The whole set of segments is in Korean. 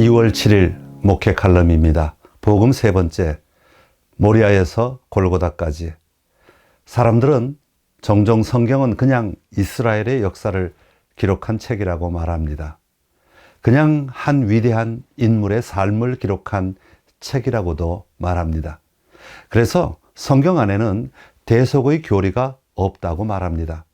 2월 7일 목회 칼럼입니다. 복음 세 번째, 모리아에서 골고다까지. 사람들은 종종 성경은 그냥 이스라엘의 역사를 기록한 책이라고 말합니다. 그냥 한 위대한 인물의 삶을 기록한 책이라고도 말합니다. 그래서 성경 안에는 대속의 교리가 없다고 말합니다.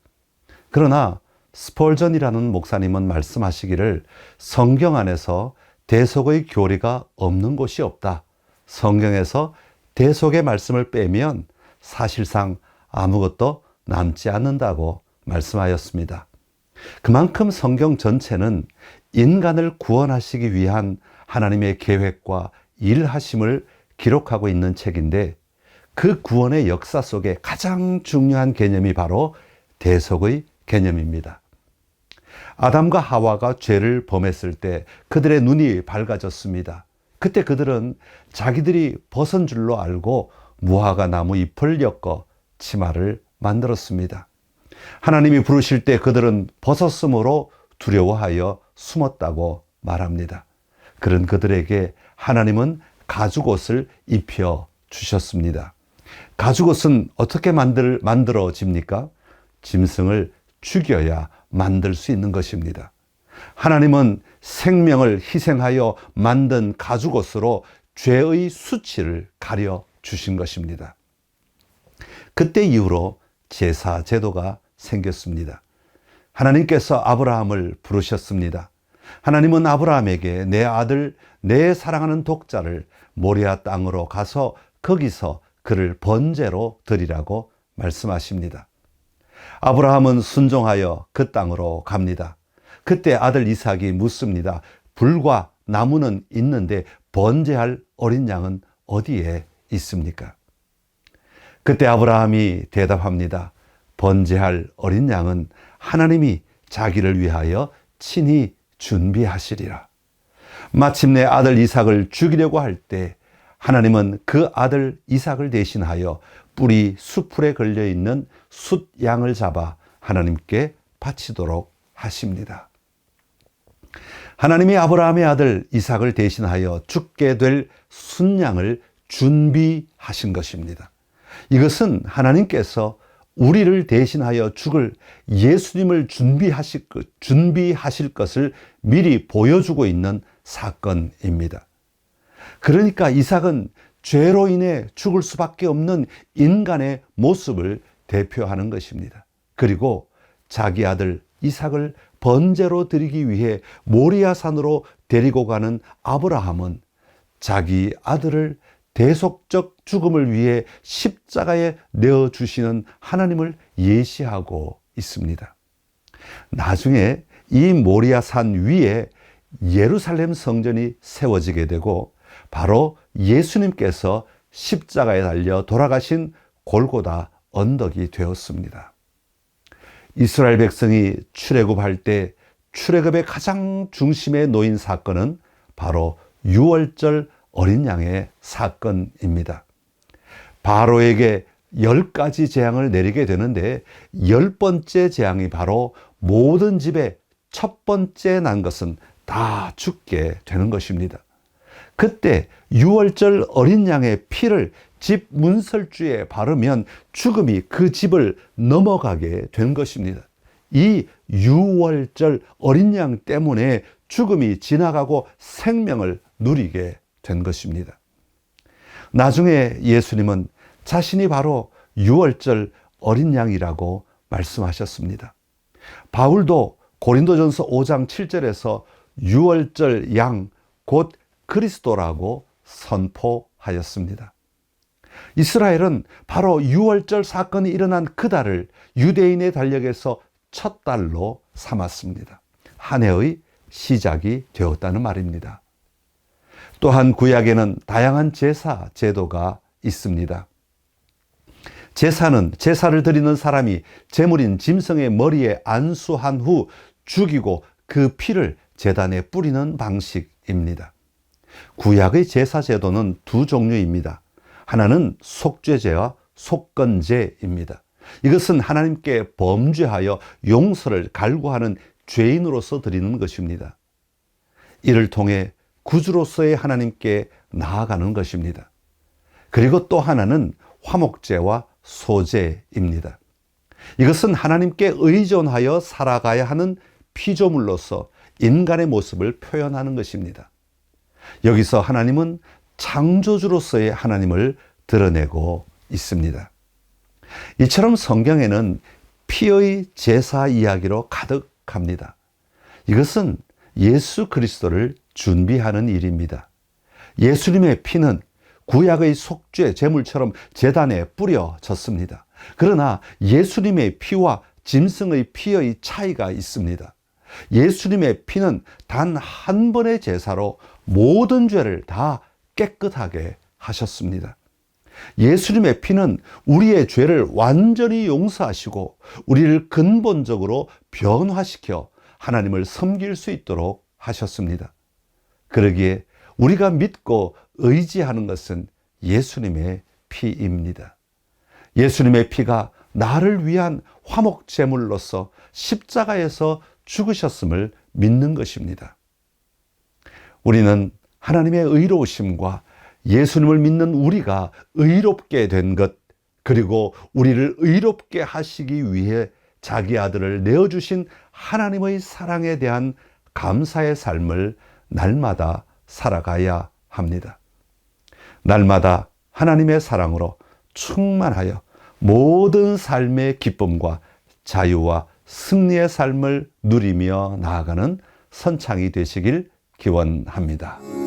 그러나 스펄전이라는 목사님은 말씀하시기를 성경 안에서 대속의 교리가 없는 곳이 없다. 성경에서 대속의 말씀을 빼면 사실상 아무것도 남지 않는다고 말씀하였습니다. 그만큼 성경 전체는 인간을 구원하시기 위한 하나님의 계획과 일하심을 기록하고 있는 책인데, 그 구원의 역사 속에 가장 중요한 개념이 바로 대속의 개념입니다. 아담과 하와가 죄를 범했을 때 그들의 눈이 밝아졌습니다. 그때 그들은 자기들이 벗은 줄로 알고 무화과 나무 잎을 엮어 치마를 만들었습니다. 하나님이 부르실 때 그들은 벗었으므로 두려워하여 숨었다고 말합니다. 그런 그들에게 하나님은 가죽옷을 입혀 주셨습니다. 가죽옷은 어떻게 만들어집니까? 짐승을 죽여야 만들 수 있는 것입니다. 하나님은 생명을 희생하여 만든 가죽옷으로 죄의 수치를 가려 주신 것입니다. 그때 이후로 제사 제도가 생겼습니다. 하나님께서 아브라함을 부르셨습니다. 하나님은 아브라함에게 내 아들, 내 사랑하는 독자를 모리아 땅으로 가서 거기서 그를 번제로 드리라고 말씀하십니다. 아브라함은 순종하여 그 땅으로 갑니다. 그때 아들 이삭이 묻습니다. 불과 나무는 있는데 번제할 어린 양은 어디에 있습니까? 그때 아브라함이 대답합니다. 번제할 어린 양은 하나님이 자기를 위하여 친히 준비하시리라. 마침내 아들 이삭을 죽이려고 할 때 하나님은 그 아들 이삭을 대신하여 뿔이 수풀에 걸려있는 숫양을 잡아 하나님께 바치도록 하십니다. 하나님이 아브라함의 아들 이삭을 대신하여 죽게 될 숫양을 준비하신 것입니다. 이것은 하나님께서 우리를 대신하여 죽을 예수님을 준비하실 것을 미리 보여주고 있는 사건입니다. 그러니까 이삭은 죄로 인해 죽을 수밖에 없는 인간의 모습을 대표하는 것입니다. 그리고 자기 아들 이삭을 번제로 드리기 위해 모리아산으로 데리고 가는 아브라함은 자기 아들을 대속적 죽음을 위해 십자가에 내어주시는 하나님을 예시하고 있습니다. 나중에 이 모리아산 위에 예루살렘 성전이 세워지게 되고 바로 예수님께서 십자가에 달려 돌아가신 골고다 언덕이 되었습니다. 이스라엘 백성이 출애굽할 때 출애굽의 가장 중심에 놓인 사건은 바로 유월절 어린 양의 사건입니다. 바로에게 10가지 재앙을 내리게 되는데 10번째 재앙이 바로 모든 집에 첫 번째 난 것은 다 죽게 되는 것입니다. 그때 유월절 어린 양의 피를 집 문설주에 바르면 죽음이 그 집을 넘어가게 된 것입니다. 이 유월절 어린 양 때문에 죽음이 지나가고 생명을 누리게 된 것입니다. 나중에 예수님은 자신이 바로 유월절 어린 양이라고 말씀하셨습니다. 바울도 고린도전서 5장 7절에서 유월절 양 곧 그리스도라고 선포하였습니다. 이스라엘은 바로 유월절 사건이 일어난 그달을 유대인의 달력에서 첫 달로 삼았습니다. 한 해의 시작이 되었다는 말입니다. 또한 구약에는 다양한 제사 제도가 있습니다. 제사를 드리는 사람이 제물인 짐승의 머리에 안수한 후 죽이고 그 피를 제단에 뿌리는 방식입니다. 구약의 제사 제도는 두 종류입니다. 하나는 속죄제와 속건제입니다. 이것은 하나님께 범죄하여 용서를 갈구하는 죄인으로서 드리는 것입니다. 이를 통해 구주로서의 하나님께 나아가는 것입니다. 그리고 또 하나는 화목제와 소제입니다. 이것은 하나님께 의존하여 살아가야 하는 피조물로서 인간의 모습을 표현하는 것입니다. 여기서 하나님은 창조주로서의 하나님을 드러내고 있습니다. 이처럼 성경에는 피의 제사 이야기로 가득합니다. 이것은 예수 그리스도를 준비하는 일입니다. 예수님의 피는 구약의 속죄 제물처럼 제단에 뿌려졌습니다. 그러나 예수님의 피와 짐승의 피의 차이가 있습니다. 예수님의 피는 단 한 번의 제사로 모든 죄를 다 깨끗하게 하셨습니다. 예수님의 피는 우리의 죄를 완전히 용서하시고 우리를 근본적으로 변화시켜 하나님을 섬길 수 있도록 하셨습니다. 그러기에 우리가 믿고 의지하는 것은 예수님의 피입니다. 예수님의 피가 나를 위한 화목제물로서 십자가에서 죽으셨음을 믿는 것입니다. 우리는 하나님의 의로우심과 예수님을 믿는 우리가 의롭게 된 것, 그리고 우리를 의롭게 하시기 위해 자기 아들을 내어주신 하나님의 사랑에 대한 감사의 삶을 날마다 살아가야 합니다. 날마다 하나님의 사랑으로 충만하여 모든 삶의 기쁨과 자유와 승리의 삶을 누리며 나아가는 선창이 되시길 기원합니다.